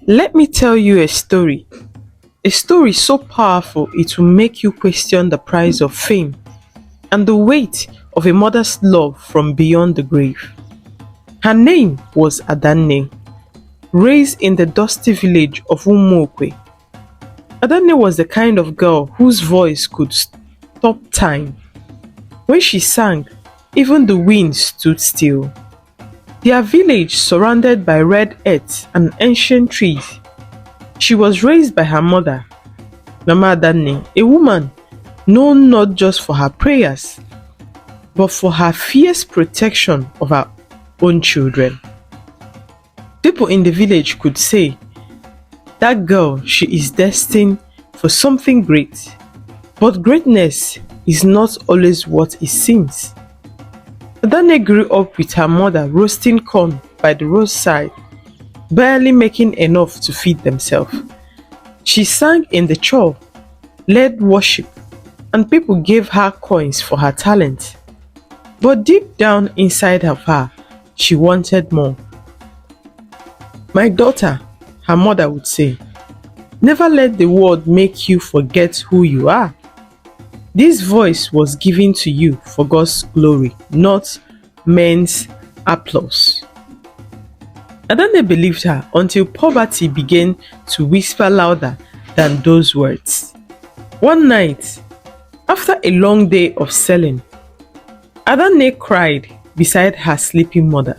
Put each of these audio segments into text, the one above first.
Let me tell you a story so powerful it will make you question the price of fame and the weight of a mother's love from beyond the grave. Her name was Adanne, raised in the dusty village of Umokwe. Adane was the kind of girl whose voice could stop time. When she sang, even the wind stood still. Their village surrounded by red earth and ancient trees. She was raised by her mother, Mama Adane, a woman known not just for her prayers, but for her fierce protection of her own children. People in the village could say, that girl, she is destined for something great. But greatness is not always what it seems. Adane grew up with her mother roasting corn by the roadside, barely making enough to feed themselves. She sang in the church, led worship, and people gave her coins for her talent. But deep down inside of her, she wanted more. My daughter, her mother would say, never let the world make you forget who you are. This voice was given to you for God's glory, not men's applause. Adane believed her until poverty began to whisper louder than those words. One night, after a long day of selling, Adane cried beside her sleeping mother.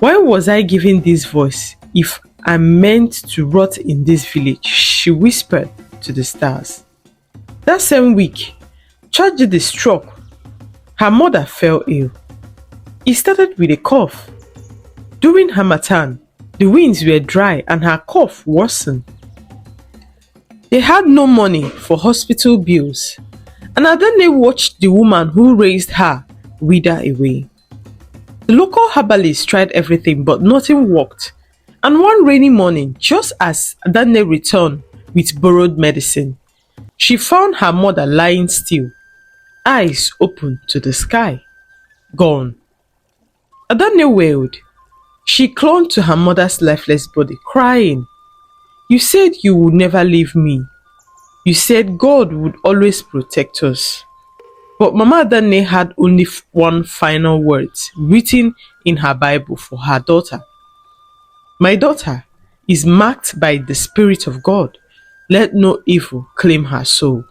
Why was I given this voice if I'm meant to rot in this village? She whispered to the stars. That same week, tragedy struck. Her mother fell ill. It started with a cough. During Harmattan, the winds were dry and her cough worsened. They had no money for hospital bills, and Adane watched the woman who raised her wither away. The local herbalist tried everything, but nothing worked. And one rainy morning, just as Adane returned with borrowed medicine, she found her mother lying still, eyes open to the sky, gone. Adane wailed. She clung to her mother's lifeless body, crying, "You said you would never leave me. You said God would always protect us." But Mama Adane had only one final word written in her Bible for her daughter. My daughter is marked by the Spirit of God. Let no evil claim her soul.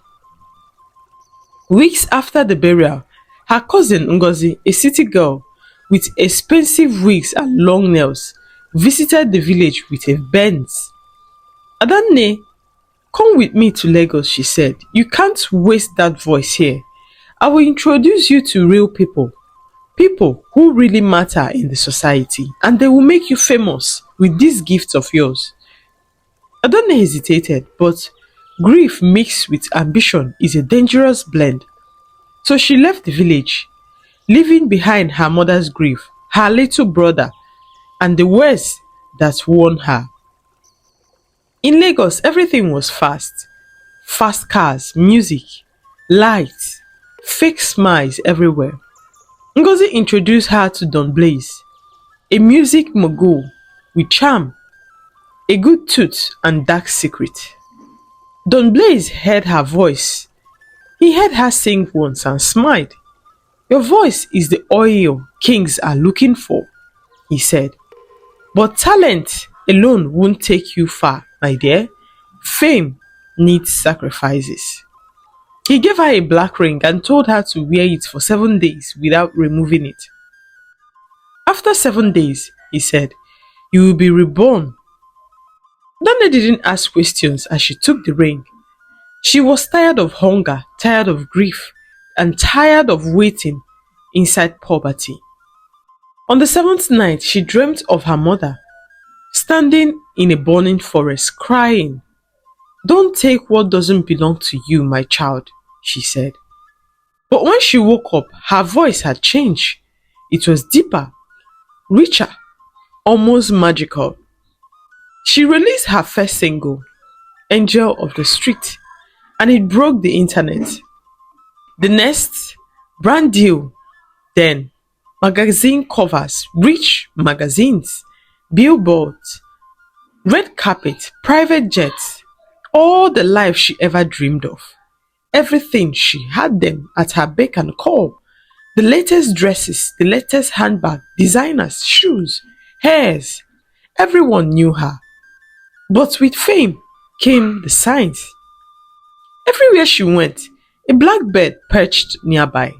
Weeks after the burial, her cousin Ngozi, a city girl with expensive wigs and long nails, visited the village with a Benz. Adane, come with me to Lagos, she said. You can't waste that voice here. I will introduce you to real people. People who really matter in the society, and they will make you famous with these gifts of yours. Adane hesitated, but grief mixed with ambition is a dangerous blend. So she left the village, leaving behind her mother's grief, her little brother, and the words that warned her. In Lagos, everything was fast. Fast cars, music, lights, fake smiles everywhere. Ngozi introduced her to Don Blaze, a music mogul with charm, a good tooth and dark secret. Don Blaze heard her voice. He heard her sing once and smiled. Your voice is the oil kings are looking for, he said. But talent alone won't take you far, my dear. Fame needs sacrifices. He gave her a black ring and told her to wear it for 7 days without removing it. After 7 days, he said, you will be reborn. Dana didn't ask questions as she took the ring. She was tired of hunger, tired of grief, and tired of waiting inside poverty. On the 7th night, she dreamt of her mother, standing in a burning forest, crying. Don't take what doesn't belong to you, my child, she said. But when she woke up, her voice had changed. It was deeper, richer, almost magical. She released her first single, Angel of the Street, and it broke the internet. The next, Brand Deal, then magazine covers, rich magazines, billboards, Red carpet, private jets, all the life she ever dreamed of. Everything, she had them at her beck and call. The latest dresses, the latest handbag, designers, shoes, hairs. Everyone knew her. But with fame came the signs. Everywhere she went, a blackbird perched nearby,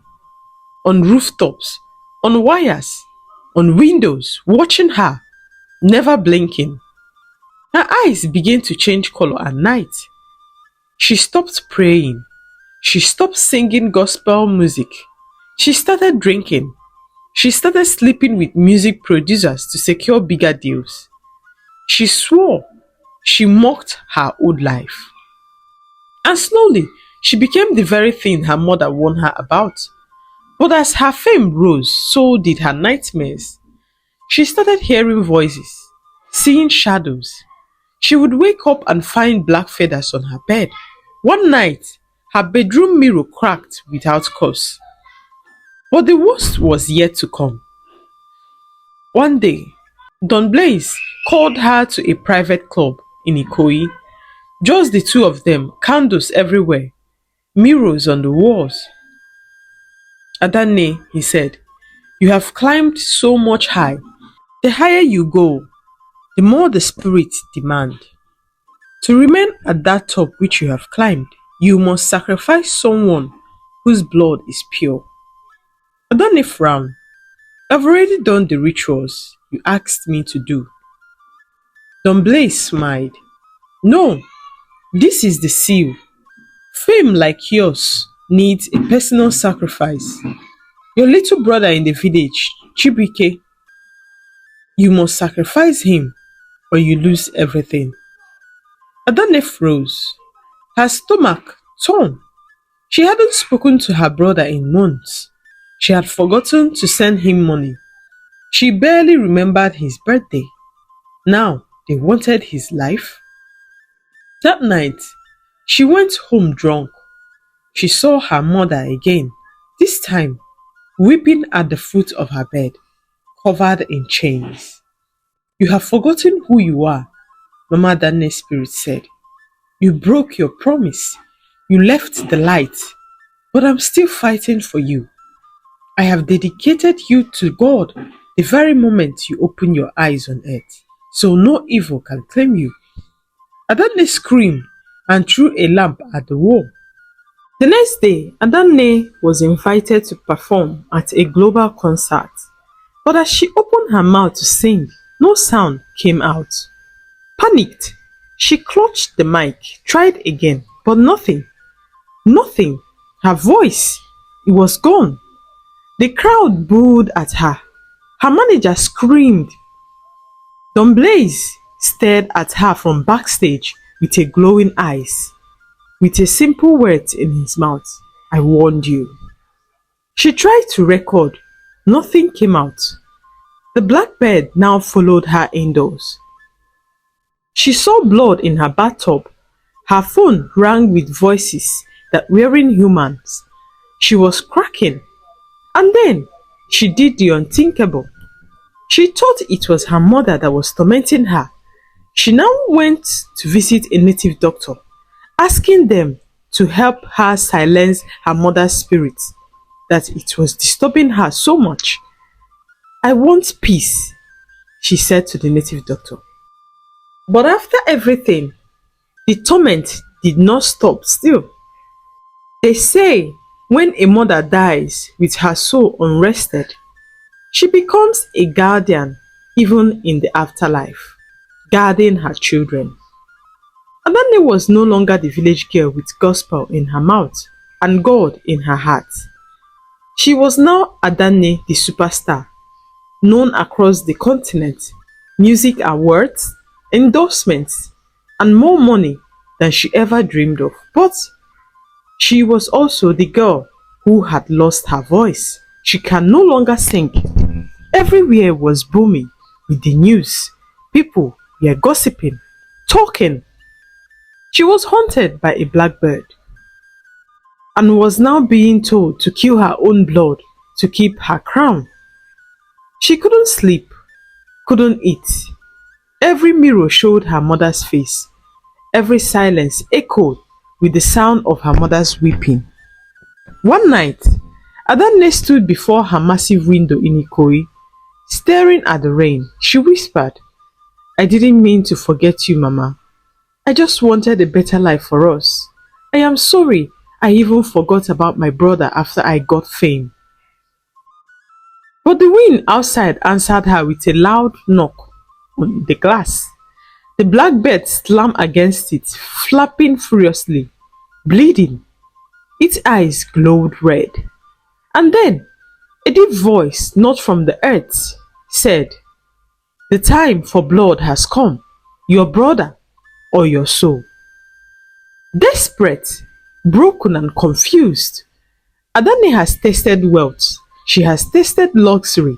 on rooftops, on wires, on windows, watching her, never blinking. Her eyes began to change color at night. She stopped praying. She stopped singing gospel music. She started drinking. She started sleeping with music producers to secure bigger deals. She swore. She mocked her old life. And slowly, she became the very thing her mother warned her about. But as her fame rose, so did her nightmares. She started hearing voices, seeing shadows. She would wake up and find black feathers on her bed. One night, her bedroom mirror cracked without cause. But the worst was yet to come. One day, Don Blaze called her to a private club in Ikoyi. Just the two of them, candles everywhere, mirrors on the walls. Adane, he said, you have climbed so much high. The higher you go, the more the spirits demand. To remain at that top which you have climbed, you must sacrifice someone whose blood is pure. Adane frowned. I've already done the rituals you asked me to do. Don Blaze smiled. No, this is the seal. Fame like yours needs a personal sacrifice. Your little brother in the village, Chibike, you must sacrifice him or you lose everything. Adane froze. Her stomach torn. She hadn't spoken to her brother in months. She had forgotten to send him money. She barely remembered his birthday. Now they wanted his life. That night, she went home drunk. She saw her mother again, this time weeping at the foot of her bed, covered in chains. You have forgotten who you are, Mama Adane's spirit said. You broke your promise. You left the light. But I'm still fighting for you. I have dedicated you to God the very moment you open your eyes on earth, so no evil can claim you. Adane screamed and threw a lamp at the wall. The next day, Adane was invited to perform at a global concert. But as she opened her mouth to sing, no sound came out. Panicked, she clutched the mic, tried again, but nothing. Nothing. Her voice, it was gone. The crowd booed at her. Her manager screamed. Don Blaze stared at her from backstage with a glowing eyes, with a simple word in his mouth. I warned you. She tried to record. Nothing came out. The blackbird now followed her indoors. She saw blood in her bathtub. Her phone rang with voices that weren't humans. She was cracking. And then she did the unthinkable. She thought it was her mother that was tormenting her. She now went to visit a native doctor, asking them to help her silence her mother's spirit, that it was disturbing her so much. I want peace, she said to the native doctor. But after everything, the torment did not stop still. They say when a mother dies with her soul unrested, she becomes a guardian even in the afterlife, guarding her children. Adane was no longer the village girl with gospel in her mouth and God in her heart. She was now Adane the superstar, known across the continent, music awards, endorsements, and more money than she ever dreamed of. But she was also the girl who had lost her voice. She can no longer sing. Everywhere was booming with the news. People were gossiping, talking. She was haunted by a blackbird and was now being told to kill her own blood to keep her crown. She couldn't sleep, couldn't eat. Every mirror showed her mother's face. Every silence echoed with the sound of her mother's weeping. One night, Adanne stood before her massive window in Ikoyi, staring at the rain. She whispered, "I didn't mean to forget you, Mama. I just wanted a better life for us. I am sorry I even forgot about my brother after I got fame." But the wind outside answered her with a loud knock on the glass. The blackbird slammed against it, flapping furiously, bleeding. Its eyes glowed red. And then a deep voice, not from the earth, said, "The time for blood has come, your brother or your soul." Desperate, broken and confused, Adane has tasted wealth, she has tasted luxury,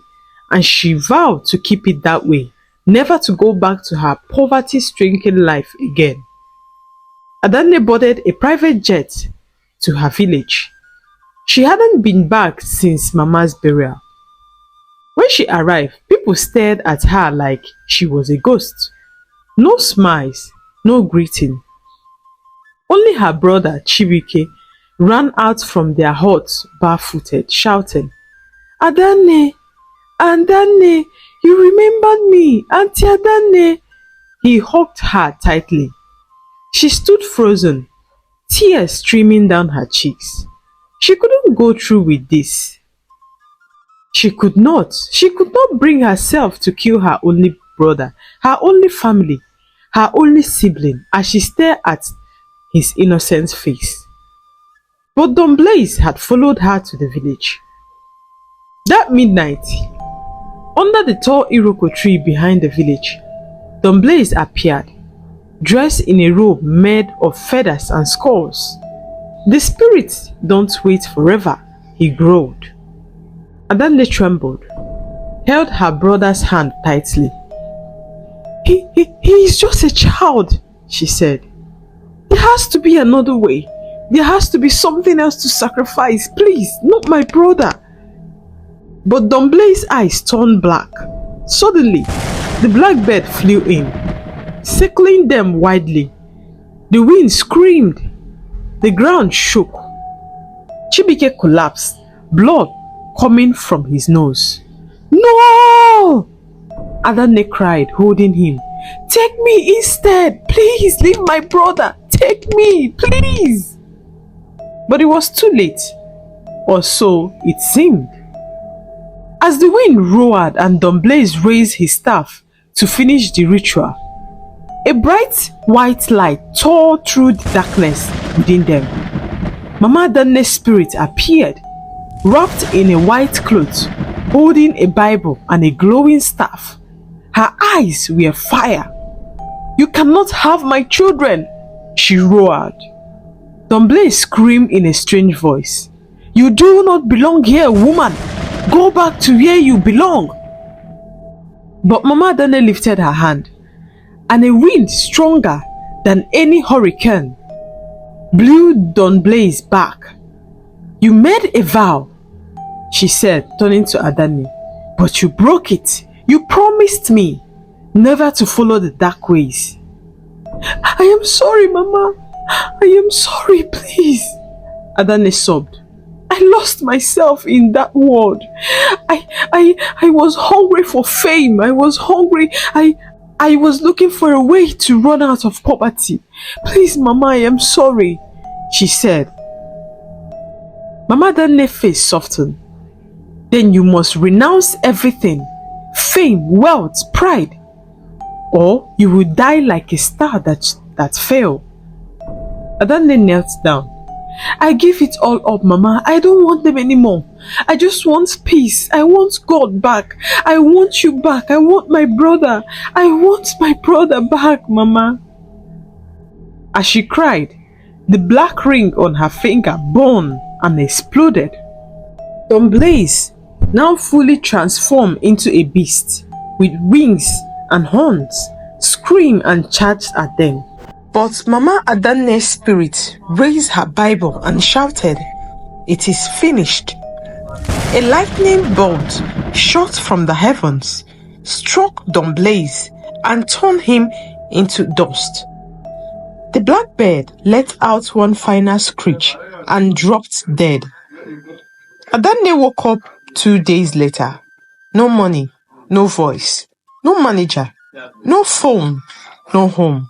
and she vowed to keep it that way, never to go back to her poverty-stricken life again. Adane boarded a private jet to her village. She hadn't been back since Mama's burial. When she arrived, people stared at her like she was a ghost. No smiles, no greeting. Only her brother Chibuike ran out from their hut barefooted, shouting, "Adane, Adane, you remembered me, Auntie Adane." He hugged her tightly. She stood frozen, tears streaming down her cheeks. She couldn't go through with this. She could not bring herself to kill her only brother, her only family, her only sibling as she stared at his innocent face. But Don Blaze had followed her to the village. That midnight, under the tall Iroko tree behind the village, Don Blaze appeared, dressed in a robe made of feathers and skulls. "The spirits don't wait forever," he growled. Adanne trembled, held her brother's hand tightly. He is just a child," she said. "There has to be another way. There has to be something else to sacrifice. Please, not my brother." But Don Blaze's eyes turned black. Suddenly, the blackbird flew in, circling them widely. The wind screamed. The ground shook. Chibuike collapsed, blood coming from his nose. "No!" Adane cried, holding him. "Take me instead! Please leave my brother! Take me, please!" But it was too late, or so it seemed. As the wind roared and Don Blaze raised his staff to finish the ritual, a bright white light tore through the darkness within them. Mama Adanne's spirit appeared, wrapped in a white cloth, holding a Bible and a glowing staff. Her eyes were fire. "You cannot have my children!" she roared. Don Blaze screamed in a strange voice, "You do not belong here, woman! Go back to where you belong!" But Mama Adanne lifted her hand, and a wind stronger than any hurricane blew Don Blaze back. "You made a vow," she said, turning to Adane, "but you broke it. You promised me never to follow the dark ways." "I am sorry, Mama. I am sorry, please," Adane sobbed. "I lost myself in that world. I was hungry for fame. I was hungry. I was looking for a way to run out of poverty. Please, Mama, I am sorry," she said. Mama Adanne's face softened. "Then you must renounce everything. Fame, wealth, pride. Or you will die like a star that fell." Adane knelt down. "I give it all up, Mama. I don't want them anymore. I just want peace. I want God back. I want you back. I want my brother. I want my brother back, Mama." As she cried, the black ring on her finger burned and exploded. Don Blaze, now fully transformed into a beast with wings and horns, screamed and charged at them. But Mama Adanne's spirit raised her Bible and shouted, "It is finished." A lightning bolt shot from the heavens, struck Don Blaze and turned him into dust. The blackbird let out one final screech and dropped dead. Adanne woke up 2 days later. No money, no voice, no manager, no phone, no home.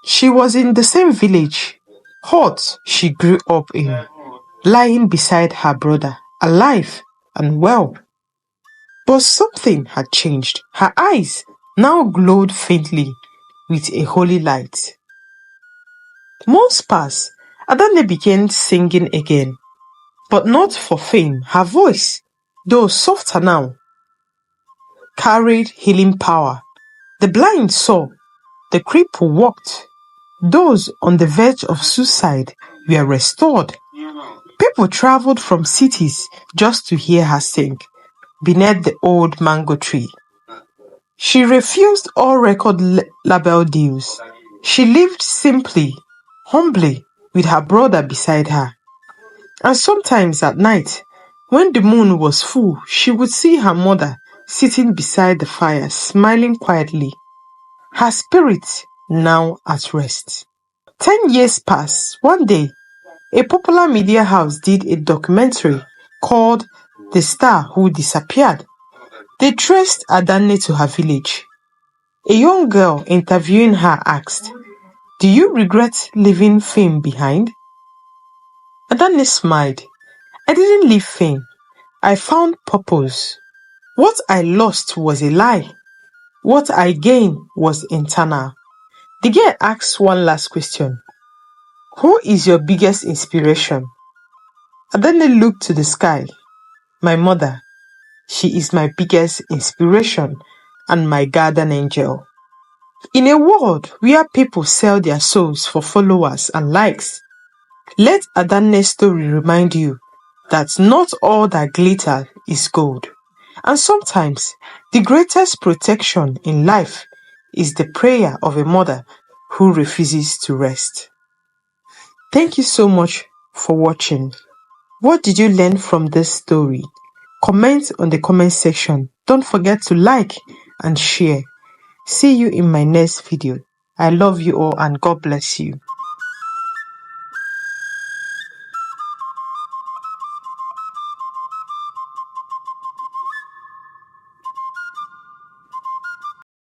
She was in the same village, hut she grew up in, lying beside her brother, alive and well. But something had changed. Her eyes now glowed faintly with a holy light. Months passed. Adane began singing again, but not for fame. Her voice, though softer now, carried healing power. The blind saw, the cripple walked, those on the verge of suicide were restored. People traveled from cities just to hear her sing beneath the old mango tree. She refused all record label deals. She lived simply, humbly, with her brother beside her. And sometimes at night, when the moon was full, she would see her mother sitting beside the fire, smiling quietly, her spirit now at rest. 10 years passed. One day, a popular media house did a documentary called The Star Who Disappeared. They traced Adane to her village. A young girl interviewing her asked, "Do you regret leaving fame behind?" Adane smiled. "I didn't leave fame. I found purpose. What I lost was a lie. What I gained was internal." The girl asked one last question. "Who is your biggest inspiration?" Adane looked to the sky. "My mother. She is my biggest inspiration and my guardian angel." In a world where people sell their souls for followers and likes, let Adanne's story remind you that not all that glitters is gold. And sometimes the greatest protection in life is the prayer of a mother who refuses to rest. Thank you so much for watching. What did you learn from this story? Comment on the comment section. Don't forget to like and share. See you in my next video. I love you all and God bless you.